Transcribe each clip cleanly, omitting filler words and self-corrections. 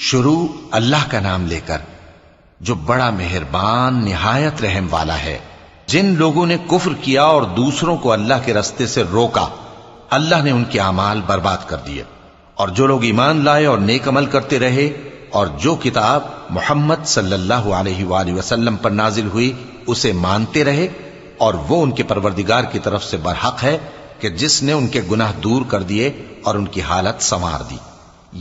شروع اللہ کا نام لے کر جو بڑا مہربان نہایت رحم والا ہے۔ جن لوگوں نے کفر کیا اور دوسروں کو اللہ کے رستے سے روکا، اللہ نے ان کے اعمال برباد کر دیے، اور جو لوگ ایمان لائے اور نیک عمل کرتے رہے اور جو کتاب محمد صلی اللہ علیہ وآلہ وسلم پر نازل ہوئی اسے مانتے رہے، اور وہ ان کے پروردگار کی طرف سے برحق ہے کہ جس نے ان کے گناہ دور کر دیے اور ان کی حالت سنوار دی۔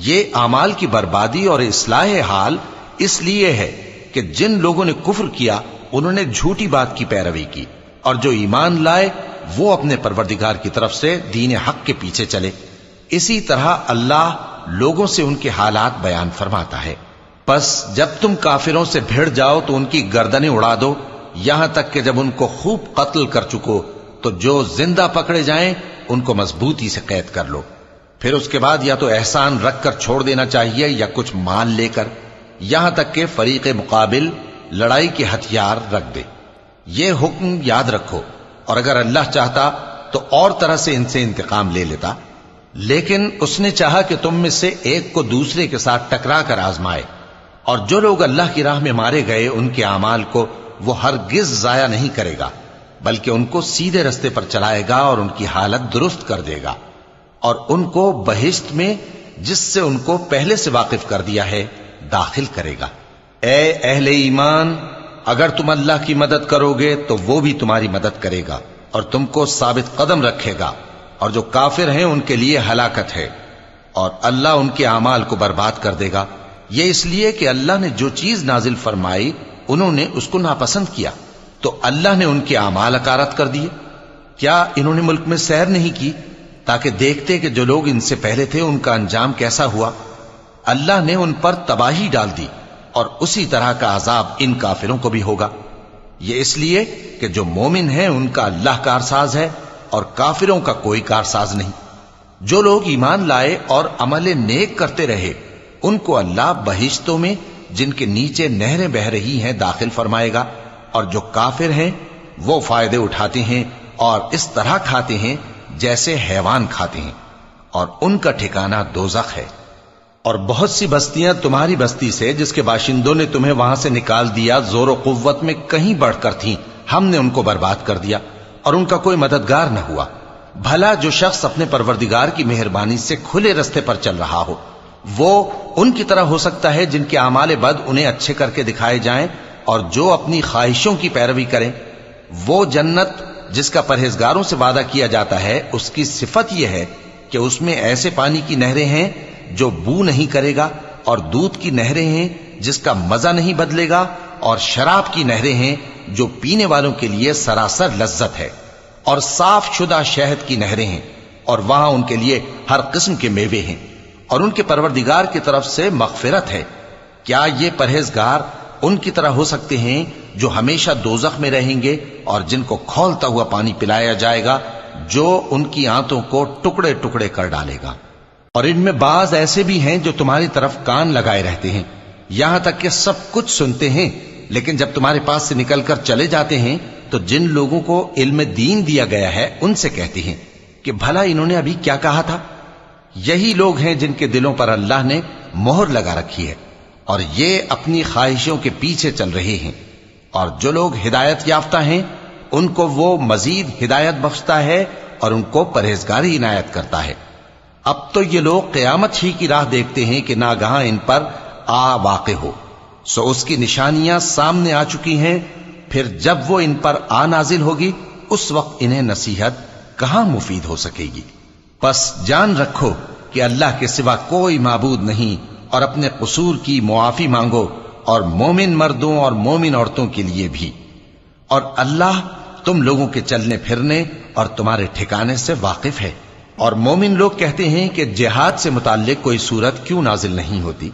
یہ اعمال کی بربادی اور اصلاح حال اس لیے ہے کہ جن لوگوں نے کفر کیا انہوں نے جھوٹی بات کی پیروی کی، اور جو ایمان لائے وہ اپنے پروردگار کی طرف سے دین حق کے پیچھے چلے۔ اسی طرح اللہ لوگوں سے ان کے حالات بیان فرماتا ہے۔ پس جب تم کافروں سے بھیڑ جاؤ تو ان کی گردنیں اڑا دو، یہاں تک کہ جب ان کو خوب قتل کر چکو تو جو زندہ پکڑے جائیں ان کو مضبوطی سے قید کر لو۔ پھر اس کے بعد یا تو احسان رکھ کر چھوڑ دینا چاہیے یا کچھ مال لے کر، یہاں تک کہ فریق مقابل لڑائی کے ہتھیار رکھ دے۔ یہ حکم یاد رکھو، اور اگر اللہ چاہتا تو اور طرح سے ان سے انتقام لے لیتا، لیکن اس نے چاہا کہ تم میں سے ایک کو دوسرے کے ساتھ ٹکرا کر آزمائے، اور جو لوگ اللہ کی راہ میں مارے گئے ان کے اعمال کو وہ ہرگز ضائع نہیں کرے گا، بلکہ ان کو سیدھے رستے پر چلائے گا اور ان کی حالت درست کر دے گا، اور ان کو بہشت میں جس سے ان کو پہلے سے واقف کر دیا ہے داخل کرے گا۔ اے اہل ایمان، اگر تم اللہ کی مدد کرو گے تو وہ بھی تمہاری مدد کرے گا اور تم کو ثابت قدم رکھے گا، اور جو کافر ہیں ان کے لیے ہلاکت ہے، اور اللہ ان کے اعمال کو برباد کر دے گا۔ یہ اس لیے کہ اللہ نے جو چیز نازل فرمائی انہوں نے اس کو ناپسند کیا، تو اللہ نے ان کے اعمال اکارت کر دیے۔ کیا انہوں نے ملک میں سیر نہیں کی تاکہ دیکھتے کہ جو لوگ ان سے پہلے تھے ان کا انجام کیسا ہوا؟ اللہ نے ان پر تباہی ڈال دی، اور اسی طرح کا عذاب ان کافروں کو بھی ہوگا۔ یہ اس لیے کہ جو مومن ہیں ان کا اللہ کارساز ہے اور کافروں کا کوئی کارساز نہیں۔ جو لوگ ایمان لائے اور عمل نیک کرتے رہے ان کو اللہ بہشتوں میں جن کے نیچے نہریں بہ رہی ہیں داخل فرمائے گا، اور جو کافر ہیں وہ فائدے اٹھاتے ہیں اور اس طرح کھاتے ہیں جیسے حیوان کھاتے ہیں، اور ان کا ٹھکانہ دوزخ ہے۔ اور بہت سی بستیاں تمہاری بستی سے جس کے باشندوں نے تمہیں وہاں سے نکال دیا زور و قوت میں کہیں بڑھ کر تھیں، ہم نے ان کو برباد کر دیا اور ان کا کوئی مددگار نہ ہوا۔ بھلا جو شخص اپنے پروردگار کی مہربانی سے کھلے رستے پر چل رہا ہو وہ ان کی طرح ہو سکتا ہے جن کے اعمال بد انہیں اچھے کر کے دکھائے جائیں، اور جو اپنی خواہشوں کی پیروی کریں۔ وہ جنت جس کا پرہیزگاروں سے وعدہ کیا جاتا ہے اس کی صفت یہ ہے کہ اس میں ایسے پانی کی نہریں ہیں جو بو نہیں کرے گا، اور دودھ کی نہریں ہیں جس کا مزہ نہیں بدلے گا، اور شراب کی نہریں ہیں جو پینے والوں کے لیے سراسر لذت ہے، اور صاف شدہ شہد کی نہریں ہیں، اور وہاں ان کے لیے ہر قسم کے میوے ہیں، اور ان کے پروردگار کی طرف سے مغفرت ہے۔ کیا یہ پرہیزگار ان کی طرح ہو سکتے ہیں جو ہمیشہ دوزخ میں رہیں گے اور جن کو کھولتا ہوا پانی پلایا جائے گا جو ان کی آنتوں کو ٹکڑے ٹکڑے کر ڈالے گا؟ اور ان میں بعض ایسے بھی ہیں جو تمہاری طرف کان لگائے رہتے ہیں، یہاں تک کہ سب کچھ سنتے ہیں، لیکن جب تمہارے پاس سے نکل کر چلے جاتے ہیں تو جن لوگوں کو علم دین دیا گیا ہے ان سے کہتے ہیں کہ بھلا انہوں نے ابھی کیا کہا تھا؟ یہی لوگ ہیں جن کے دلوں پر اللہ نے مہر لگا رکھی ہے، اور یہ اپنی خواہشوں کے پیچھے چل رہے ہیں۔ اور جو لوگ ہدایت یافتہ ہیں ان کو وہ مزید ہدایت بخشتا ہے اور ان کو پرہیزگاری عنایت کرتا ہے۔ اب تو یہ لوگ قیامت ہی کی راہ دیکھتے ہیں کہ ناگہاں ان پر آ واقع ہو، سو اس کی نشانیاں سامنے آ چکی ہیں، پھر جب وہ ان پر آ نازل ہوگی اس وقت انہیں نصیحت کہاں مفید ہو سکے گی۔ پس جان رکھو کہ اللہ کے سوا کوئی معبود نہیں، اور اپنے قصور کی معافی مانگو، اور مومن مردوں اور مومن عورتوں کے لیے بھی۔ اور اللہ تم لوگوں کے چلنے پھرنے اور تمہارے ٹھکانے سے واقف ہے۔ اور مومن لوگ کہتے ہیں کہ جہاد سے متعلق کوئی سورت کیوں نازل نہیں ہوتی،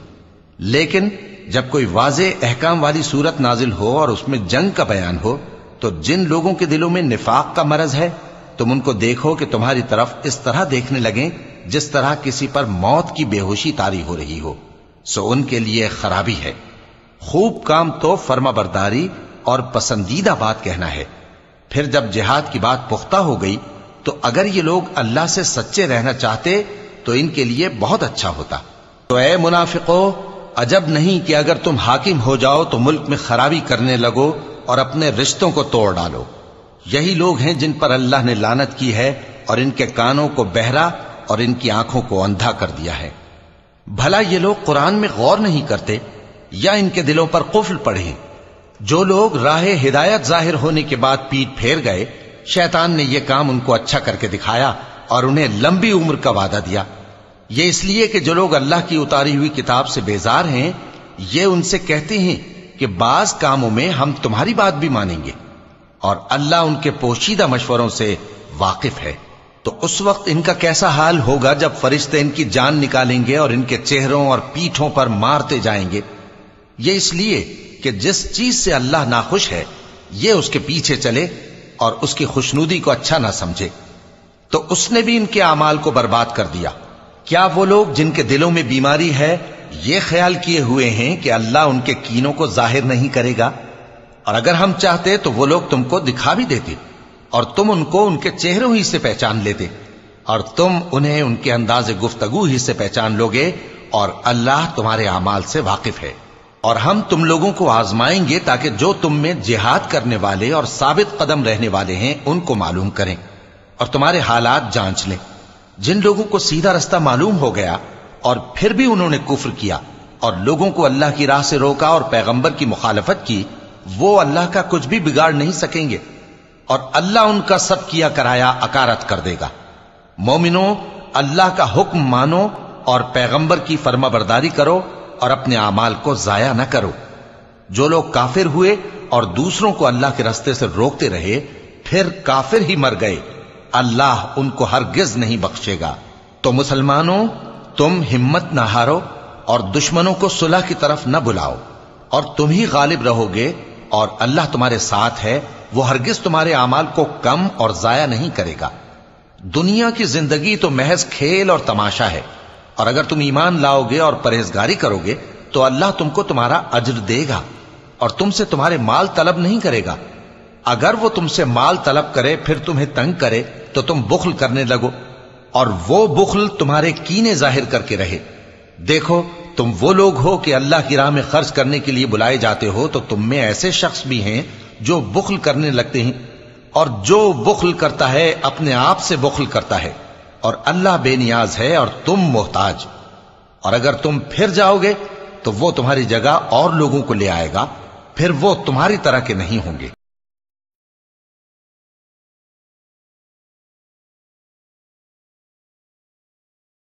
لیکن جب کوئی واضح احکام والی سورت نازل ہو اور اس میں جنگ کا بیان ہو تو جن لوگوں کے دلوں میں نفاق کا مرض ہے تم ان کو دیکھو کہ تمہاری طرف اس طرح دیکھنے لگیں جس طرح کسی پر موت کی بے ہوشی طاری ہو رہی ہو، سو ان کے لیے خرابی ہے۔ خوب کام تو فرما برداری اور پسندیدہ بات کہنا ہے۔ پھر جب جہاد کی بات پختہ ہو گئی تو اگر یہ لوگ اللہ سے سچے رہنا چاہتے تو ان کے لیے بہت اچھا ہوتا۔ تو اے منافقو، عجب نہیں کہ اگر تم حاکم ہو جاؤ تو ملک میں خرابی کرنے لگو اور اپنے رشتوں کو توڑ ڈالو۔ یہی لوگ ہیں جن پر اللہ نے لعنت کی ہے اور ان کے کانوں کو بہرا اور ان کی آنکھوں کو اندھا کر دیا ہے۔ بھلا یہ لوگ قرآن میں غور نہیں کرتے یا ان کے دلوں پر قفل پڑے ہیں؟ جو لوگ راہ ہدایت ظاہر ہونے کے بعد پیٹ پھیر گئے، شیطان نے یہ کام ان کو اچھا کر کے دکھایا اور انہیں لمبی عمر کا وعدہ دیا۔ یہ اس لیے کہ جو لوگ اللہ کی اتاری ہوئی کتاب سے بیزار ہیں، یہ ان سے کہتے ہیں کہ بعض کاموں میں ہم تمہاری بات بھی مانیں گے، اور اللہ ان کے پوشیدہ مشوروں سے واقف ہے۔ تو اس وقت ان کا کیسا حال ہوگا جب فرشتے ان کی جان نکالیں گے اور ان کے چہروں اور پیٹھوں پر مارتے جائیں گے۔ یہ اس لیے کہ جس چیز سے اللہ ناخوش ہے یہ اس کے پیچھے چلے اور اس کی خوشنودی کو اچھا نہ سمجھے، تو اس نے بھی ان کے اعمال کو برباد کر دیا۔ کیا وہ لوگ جن کے دلوں میں بیماری ہے یہ خیال کیے ہوئے ہیں کہ اللہ ان کے کینوں کو ظاہر نہیں کرے گا؟ اور اگر ہم چاہتے تو وہ لوگ تم کو دکھا بھی دیتے اور تم ان کو ان کے چہروں ہی سے پہچان لیتے، اور تم انہیں ان کے انداز گفتگو ہی سے پہچان لوگے، اور اللہ تمہارے اعمال سے واقف ہے۔ اور ہم تم لوگوں کو آزمائیں گے تاکہ جو تم میں جہاد کرنے والے اور ثابت قدم رہنے والے ہیں ان کو معلوم کریں اور تمہارے حالات جانچ لیں۔ جن لوگوں کو سیدھا رستہ معلوم ہو گیا اور پھر بھی انہوں نے کفر کیا اور لوگوں کو اللہ کی راہ سے روکا اور پیغمبر کی مخالفت کی، وہ اللہ کا کچھ بھی بگاڑ نہیں سکیں گے، اور اللہ ان کا سب کیا کرایا اکارت کر دے گا۔ مومنوں، اللہ کا حکم مانو اور پیغمبر کی فرما برداری کرو اور اپنے اعمال کو ضائع نہ کرو۔ جو لوگ کافر ہوئے اور دوسروں کو اللہ کے راستے سے روکتے رہے پھر کافر ہی مر گئے، اللہ ان کو ہرگز نہیں بخشے گا۔ تو مسلمانوں، تم ہمت نہ ہارو اور دشمنوں کو صلح کی طرف نہ بلاؤ، اور تم ہی غالب رہو گے، اور اللہ تمہارے ساتھ ہے، وہ ہرگز تمہارے اعمال کو کم اور ضائع نہیں کرے گا۔ دنیا کی زندگی تو محض کھیل اور تماشا ہے، اور اگر تم ایمان لاؤ گے اور پرہیزگاری کرو گے تو اللہ تم کو تمہارا اجر دے گا اور تم سے تمہارے مال طلب نہیں کرے گا۔ اگر وہ تم سے مال طلب کرے پھر تمہیں تنگ کرے تو تم بخل کرنے لگو، اور وہ بخل تمہارے کینے ظاہر کر کے رہے۔ دیکھو، تم وہ لوگ ہو کہ اللہ کی راہ میں خرچ کرنے کے لیے بلائے جاتے ہو، تو تم میں ایسے شخص بھی ہیں جو بخل کرنے لگتے ہیں، اور جو بخل کرتا ہے اپنے آپ سے بخل کرتا ہے، اور اللہ بے نیاز ہے اور تم محتاج۔ اور اگر تم پھر جاؤ گے تو وہ تمہاری جگہ اور لوگوں کو لے آئے گا، پھر وہ تمہاری طرح کے نہیں ہوں گے۔